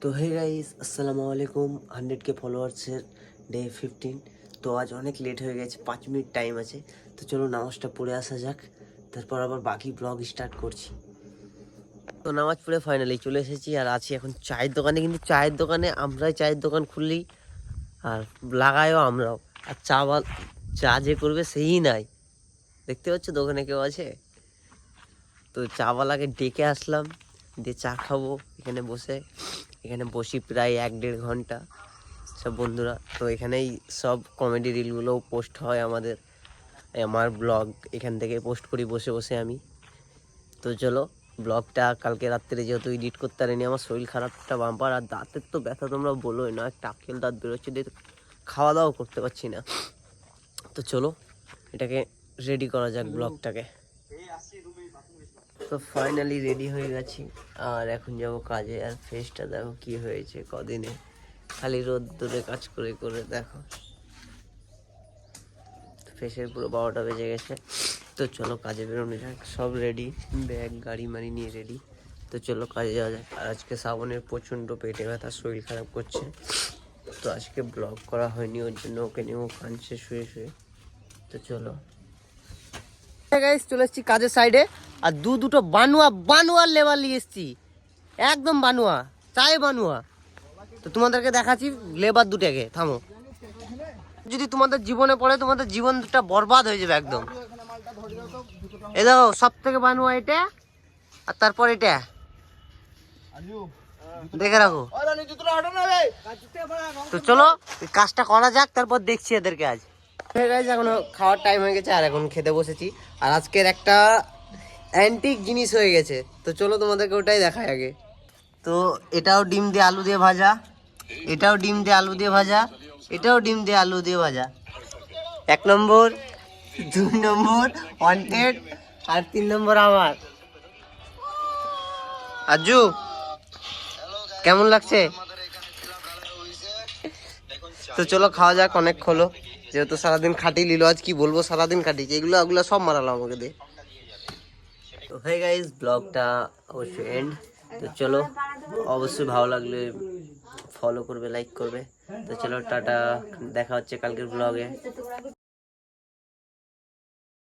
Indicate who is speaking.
Speaker 1: তো hey guys, আসসালামু আলাইকুম। 100 কে ফলোয়ার্সের ডে 15। তো আজ অনেক লেট হয়ে গেছে, 5 মিনিট টাইম আছে। তো চলো নামাজটা পড়ে আসা যাক, তারপর আবার বাকি ব্লগ স্টার্ট করছি। তো নামাজ পড়ে ফাইনালি চলে এসেছি আর আছি এখন চায়ের দোকানে। কিন্তু চায়ের দোকানে আমরাই চায়ের দোকান খুললি আর লাগাইও আমরাও। আর চা যে করবে সেই নাই, দেখতে পাচ্ছ দোকানে কেউ আছে? তো চাওয়ালাকে ডেকে আসলাম, দিয়ে চা খাবো এখানে বসে। এখানে বসি প্রায় 1-1.5 ঘন্টা সব বন্ধুরা। তো এখানেই সব কমেডি রিলগুলোও পোস্ট হয় আমাদের। আমার ব্লগ এখান থেকে পোস্ট করি বসে বসে আমি। তো চলো ব্লগটা কালকে রাত্রে যেহেতু এডিট করতে পারিনি, আমার শরীর খারাপটা বাম্পার, আর দাঁতের তো ব্যথা তোমরা বলোই না, একটা আক্কেল দাঁত বেরোচ্ছে, দিয়ে খাওয়া দাওয়া করতে পারছি না। তো চলো এটাকে রেডি করা যাক ব্লগটাকে। তো ফাইনালি রেডি হয়ে গেছি আর এখন যাব কাজে। আর ফেসটা দেখো কি হয়েছে কদিনে, খালি রোদ দূরে কাজ করে করে দেখো ফেসের পুরো 12টা বেজে গেছে। তো চলো কাজে বেরোনো যাক, সব রেডি, ব্যাগ গাড়ি মারি নিয়ে রেডি। তো চলো কাজে যাওয়া যাক। আর আজকে শ্রাবণের প্রচণ্ড পেটে ব্যথা, শরীর খারাপ করছে, তো আজকে ব্লগ করা হয়নি, ওর জন্য ওকে নিয়েও কাঁদছে শুয়ে শুয়ে। তো চলো গাইস, চলে এসেছি কাজের সাইডে আর দুটো বানুয়ার লেবার নিয়ে এসেছি, একদম বানুয়া, চাই বানুয়া। তো তোমাদেরকে দেখাচ্ছি লেবার দুটাকে, থামো। যদি তোমাদের জীবনে পড়ে তোমাদের জীবনটা বরবাদ হয়ে যাবে একদম। এই দেখো সব থেকে বানুয়া এটা, আর তারপর এটা দেখে রাখো। তো চলো কাজটা করা যাক, তারপর দেখছি এদেরকে। আজ এখনো খাওয়ার টাইম হয়ে গেছে আর এখন খেতে বসেছি। আর আজকের একটা অ্যান্টিক জিনিস হয়ে গেছে, তো চলো তোমাদেরকে ওটাই দেখাই আগে। তো এটাও ডিম দিয়ে আলু দিয়ে ভাজা, এটাও ডিম দিয়ে আলু দিয়ে ভাজা, এটাও ডিম দিয়ে আলু দিয়ে ভাজা। 1 নম্বর, 2 নম্বর ওয়ান্টেড, আর 3 নম্বর আমার। আজু কেমন লাগছে? তো চলো খাওয়া যাক, অনেক হলো যেহেতু সারাদিন খাটি লিলো। আজ কি বলবো, সারাদিন খাটিয়েছি, এগুলো সব মারালো আমাকে দিয়ে। তো হয়ে গাইস ব্লগটা অবশ্যই এন্ড। তো চলো অবশ্যই ভালো লাগলে ফলো করবে, লাইক করবে। তো চলো টাটা, দেখা হচ্ছে কালকের ব্লগে।